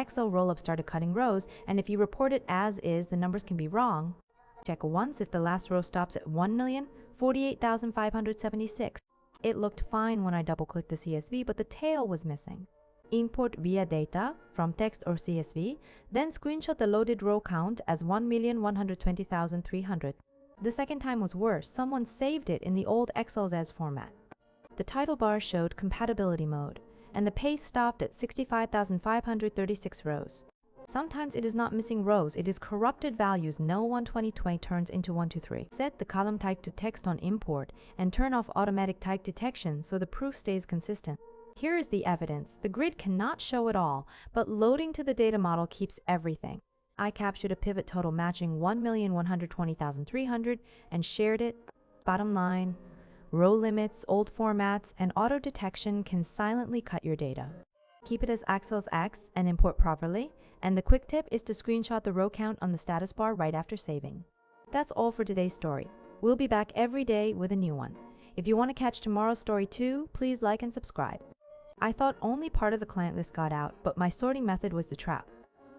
Excel rollup started cutting rows, and if you report it as is, the numbers can be wrong. Check once if the last row stops at 1,048,576. It looked fine when I double-clicked the CSV, but the tail was missing. Import via data from text or CSV, then screenshot the loaded row count as 1,120,300. The second time was worse. Someone saved it in the old Excel's as format. The title bar showed compatibility mode, and the paste stopped at 65,536 rows. Sometimes it is not missing rows, it is corrupted values. No 12020 turns into 123. Set the column type to text on import and turn off automatic type detection so the proof stays consistent. Here is the evidence. The grid cannot show it all, but loading to the data model keeps everything. I captured a pivot total matching 1,120,300 and shared it. Bottom line, row limits, old formats, and auto detection can silently cut your data. Keep it as Excel's X and import properly, and the quick tip is to screenshot the row count on the status bar right after saving. That's all for today's story. We'll be back every day with a new one. If you want to catch tomorrow's story too, please like and subscribe. I thought only part of the client list got out, but my sorting method was the trap.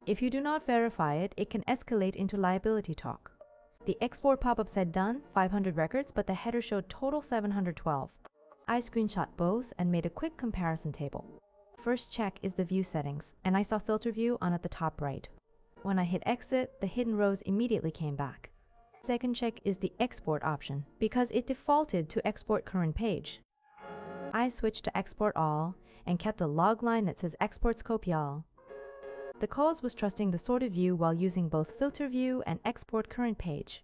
If you do not verify it, it can escalate into liability talk. The export pop-up said done, 500 records, but the header showed total 712. I screenshot both and made a quick comparison table. First check is the view settings, and I saw filter view on at the top right. When I hit exit, the hidden rows immediately came back. Second check is the export option, because it defaulted to export current page. I switched to export all and kept a log line that says export scope y'all. The cause was trusting the sorted view while using both filter view and export current page.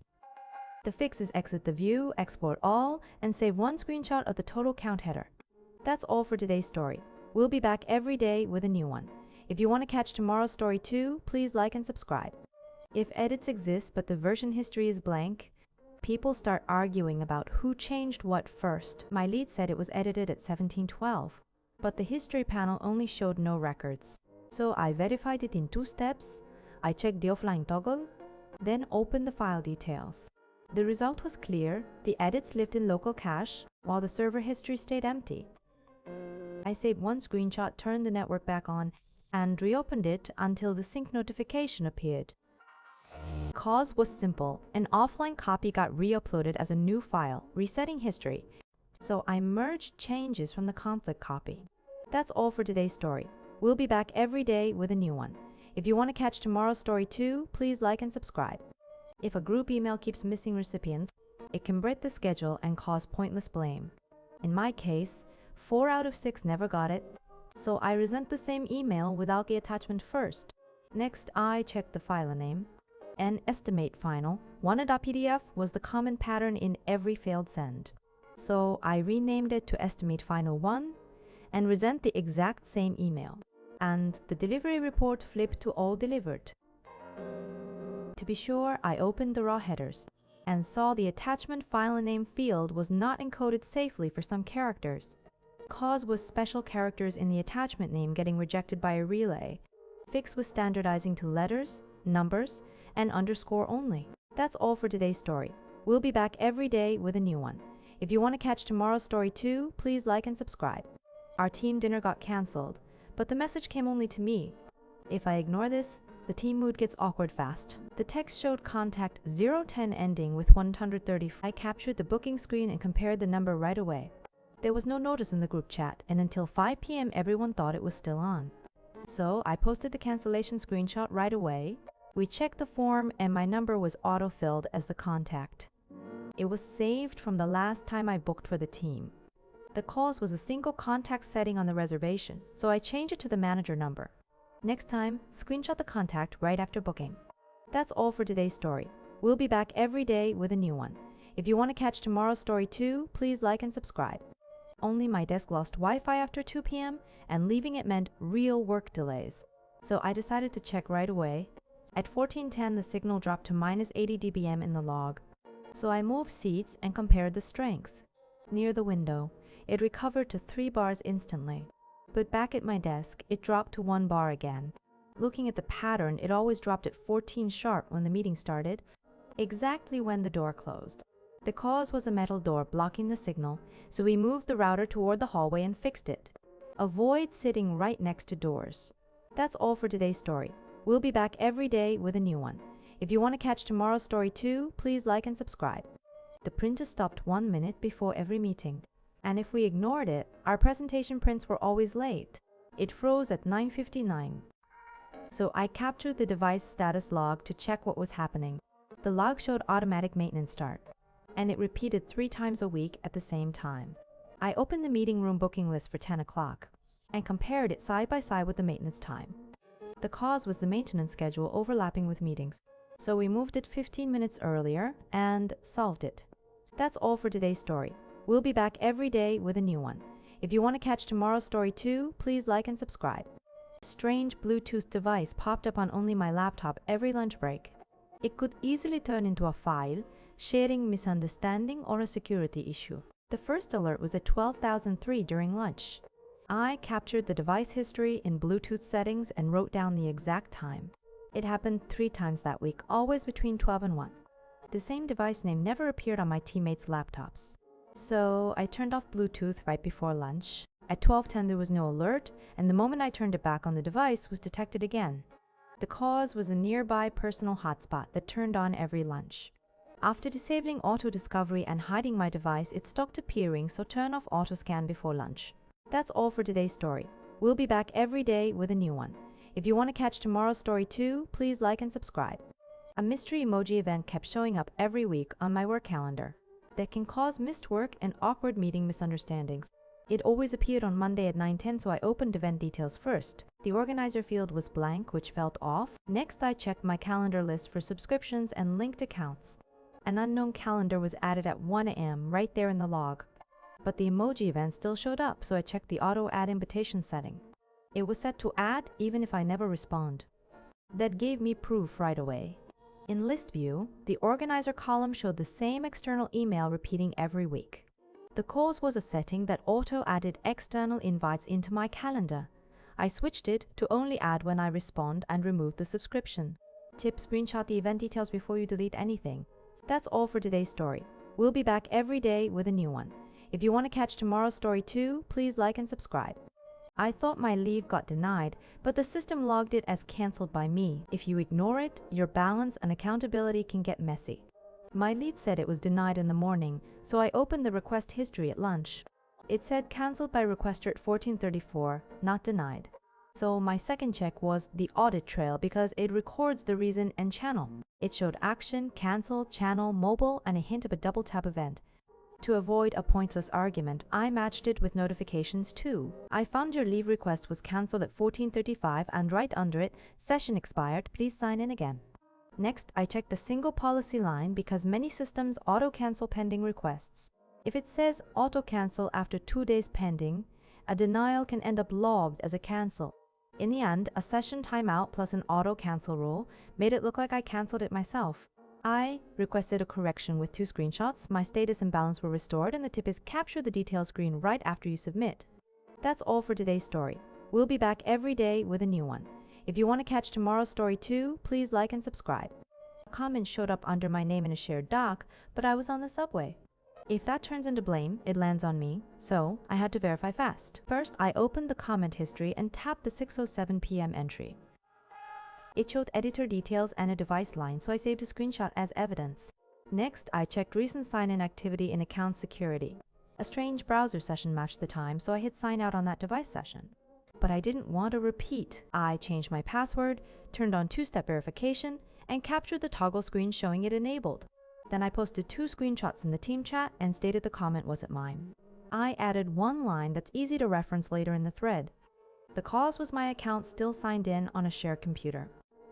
The fix is exit the view, export all, and save one screenshot of the total count header. That's all for today's story. We'll be back every day with a new one. If you want to catch tomorrow's story too, please like and subscribe. If edits exist but the version history is blank, people start arguing about who changed what first. My lead said it was edited at 1712, but the history panel only showed no records. So I verified it in 2 steps. I checked the offline toggle, then opened the file details. The result was clear. The edits lived in local cache, while the server history stayed empty. I saved one screenshot, turned the network back on, and reopened it until the sync notification appeared. Cause was simple. An offline copy got re-uploaded as a new file, resetting history. So I merged changes from the conflict copy. That's all for today's story. We'll be back every day with a new one. If you want to catch tomorrow's story too, please like and subscribe. If a group email keeps missing recipients, it can break the schedule and cause pointless blame. In my case, 4 out of 6 never got it, so I resent the same email without the attachment first. Next, I checked the file name and estimate final. Wanted.pdf was the common pattern in every failed send. So I renamed it to estimate final 1 and resent the exact same email. And the delivery report flipped to all delivered. To be sure, I opened the raw headers and saw the attachment file name field was not encoded safely for some characters. Cause was special characters in the attachment name getting rejected by a relay. Fix was standardizing to letters, numbers, and underscore only. That's all for today's story. We'll be back every day with a new one. If you want to catch tomorrow's story too, please like and subscribe. Our team dinner got cancelled, but the message came only to me. If I ignore this, the team mood gets awkward fast. The text showed contact 010 ending with 130. I captured the booking screen and compared the number right away. There was no notice in the group chat, and until 5 p.m. everyone thought it was still on. So I posted the cancellation screenshot right away. We checked the form and my number was auto-filled as the contact. It was saved from the last time I booked for the team. The cause was a single contact setting on the reservation, so I changed it to the manager number. Next time, screenshot the contact right after booking. That's all for today's story. We'll be back every day with a new one. If you want to catch tomorrow's story too, please like and subscribe. Only my desk lost Wi-Fi after 2 p.m. and leaving it meant real work delays. So I decided to check right away. At 14:10, the signal dropped to -80 dBm in the log. So I moved seats and compared the strength. Near the window, it recovered to 3 bars instantly. But back at my desk, it dropped to 1 bar again. Looking at the pattern, it always dropped at 14 sharp when the meeting started, exactly when the door closed. The cause was a metal door blocking the signal, so we moved the router toward the hallway and fixed it. Avoid sitting right next to doors. That's all for today's story. We'll be back every day with a new one. If you want to catch tomorrow's story too, please like and subscribe. The printer stopped 1 minute before every meeting. And if we ignored it, our presentation prints were always late. It froze at 9:59. So I captured the device status log to check what was happening. The log showed automatic maintenance start, and it repeated 3 times a week at the same time. I opened the meeting room booking list for 10 o'clock and compared it side by side with the maintenance time. The cause was the maintenance schedule overlapping with meetings, so we moved it 15 minutes earlier and solved it. That's all for today's story. We'll be back every day with a new one. If you want to catch tomorrow's story too, please like and subscribe. A strange Bluetooth device popped up on only my laptop every lunch break. It could easily turn into a file, sharing misunderstanding or a security issue. The first alert was at 12,003 during lunch. I captured the device history in Bluetooth settings and wrote down the exact time. It happened 3 times that week, always between 12 and 1. The same device name never appeared on my teammates' laptops. So I turned off Bluetooth right before lunch. At 12:10 there was no alert, and the moment I turned it back on the device was detected again. The cause was a nearby personal hotspot that turned on every lunch. After disabling auto discovery and hiding my device, it stopped appearing, so turn off auto scan before lunch. That's all for today's story. We'll be back every day with a new one. If you want to catch tomorrow's story too, please like and subscribe. A mystery emoji event kept showing up every week on my work calendar that can cause missed work and awkward meeting misunderstandings. It always appeared on Monday at 9:10, so I opened event details first. The organizer field was blank, which felt off. Next, I checked my calendar list for subscriptions and linked accounts. An unknown calendar was added at 1 a.m. right there in the log. But the emoji event still showed up, so I checked the auto add invitation setting. It was set to add even if I never respond. That gave me proof right away. In list view, the organizer column showed the same external email repeating every week. The cause was a setting that auto-added external invites into my calendar. I switched it to only add when I respond and remove the subscription. Tip: screenshot the event details before you delete anything. That's all for today's story. We'll be back every day with a new one. If you want to catch tomorrow's story too, please like and subscribe. I thought my leave got denied, but the system logged it as cancelled by me. If you ignore it, your balance and accountability can get messy. My lead said it was denied in the morning, so I opened the request history at lunch. It said cancelled by requester at 14:34, not denied. So my second check was the audit trail because it records the reason and channel. It showed action, cancel, channel, mobile, and a hint of a double tap event. To avoid a pointless argument, I matched it with notifications too. I found your leave request was cancelled at 14:35 and right under it, session expired, please sign in again. Next, I checked the single policy line because many systems auto-cancel pending requests. If it says auto-cancel after 2 days pending, a denial can end up logged as a cancel. In the end, a session timeout plus an auto-cancel rule made it look like I cancelled it myself. I requested a correction with 2 screenshots. My status and balance were restored, and the tip is capture the details screen right after you submit. That's all for today's story. We'll be back every day with a new one. If you want to catch tomorrow's story too, please like and subscribe. A comment showed up under my name in a shared doc, but I was on the subway. If that turns into blame, it lands on me, so I had to verify fast. First, I opened the comment history and tapped the 6:07 p.m. entry. It showed editor details and a device line, so I saved a screenshot as evidence. Next, I checked recent sign-in activity in account security. A strange browser session matched the time, so I hit sign out on that device session. But I didn't want a repeat. I changed my password, turned on 2-step verification, and captured the toggle screen showing it enabled. Then I posted 2 screenshots in the team chat and stated the comment wasn't mine. I added one line that's easy to reference later in the thread. The cause was my account still signed in on a shared computer.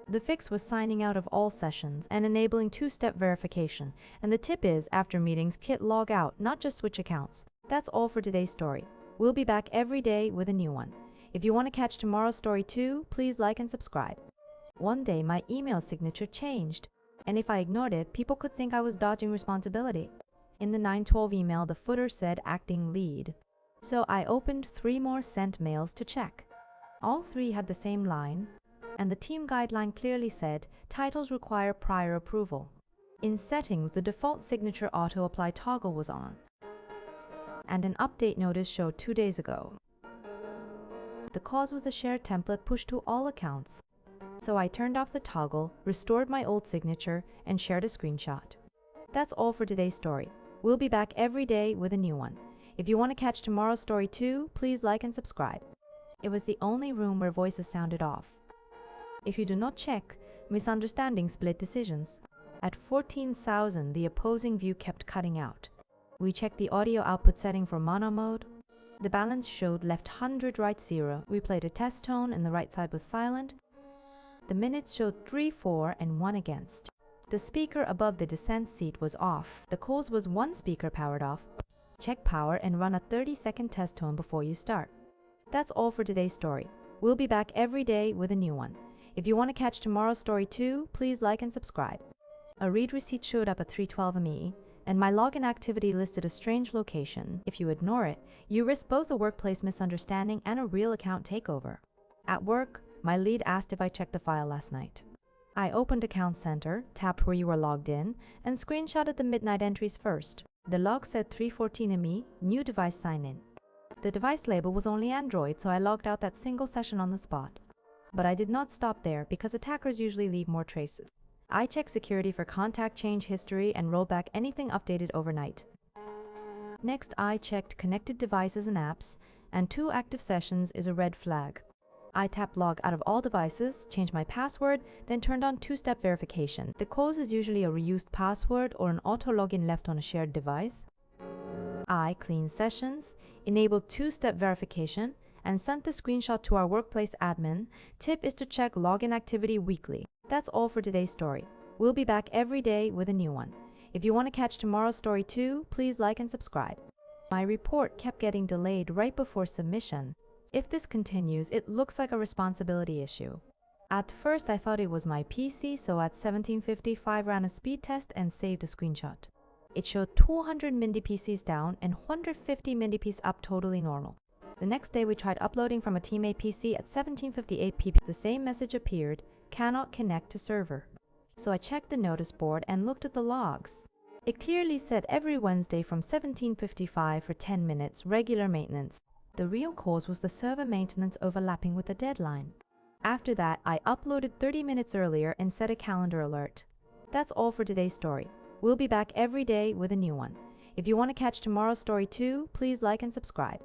The fix was signing out of all sessions and enabling 2-step verification. And the tip is, after meetings, hit log out, not just switch accounts. That's all for today's story. We'll be back every day with a new one. If you want to catch tomorrow's story too, please like and subscribe. One day, my email signature changed, and if I ignored it, people could think I was dodging responsibility. In the 9/12 email, the footer said acting lead. So I opened 3 more sent mails to check. All 3 had the same line, and the team guideline clearly said titles require prior approval. In settings, the default signature auto-apply toggle was on, and an update notice showed 2 days ago. The cause was a shared template pushed to all accounts. So I turned off the toggle, restored my old signature, and shared a screenshot. That's all for today's story. We'll be back every day with a new one. If you want to catch tomorrow's story too, please like and subscribe. It was the only room where voices sounded off. If you do not check, misunderstandings split decisions. At 14,000, the opposing view kept cutting out. We checked the audio output setting for mono mode. The balance showed left 100 right 0. We played a test tone and the right side was silent. The minutes showed 3 for and 1 against. The speaker above the descent seat was off. The cause was one speaker powered off. Check power and run a 30-second test tone before you start. That's all for today's story. We'll be back every day with a new one. If you want to catch tomorrow's story too, please like and subscribe. A read receipt showed up at 3:12 ME, and my login activity listed a strange location. If you ignore it, you risk both a workplace misunderstanding and a real account takeover. At work, my lead asked if I checked the file last night. I opened Account Center, tapped where you were logged in, and screenshotted the midnight entries first. The log said 3:14 ME, new device sign in. The device label was only Android, so I logged out that single session on the spot. But I did not stop there because attackers usually leave more traces. I checked security for contact change history and rolled back anything updated overnight. Next, I checked connected devices and apps, and 2 active sessions is a red flag. I tapped log out of all devices, changed my password, then turned on 2-step verification. The cause is usually a reused password or an auto login left on a shared device. I cleaned sessions, enabled 2-step verification, and sent the screenshot to our workplace admin. Tip is to check login activity weekly. That's all for today's story. We'll be back every day with a new one. If you want to catch tomorrow's story too, please like and subscribe. My report kept getting delayed right before submission. If this continues, it looks like a responsibility issue. At first I thought it was my PC, so at 17:55 ran a speed test and saved a screenshot. It showed 200 MinDPCs down and 150 MinDPs up, totally normal. The next day we tried uploading from a teammate PC at 17:58 pp. The same message appeared, cannot connect to server. So I checked the notice board and looked at the logs. It clearly said every Wednesday from 17:55 for 10 minutes, regular maintenance. The real cause was the server maintenance overlapping with the deadline. After that, I uploaded 30 minutes earlier and set a calendar alert. That's all for today's story. We'll be back every day with a new one. If you want to catch tomorrow's story too, please like and subscribe.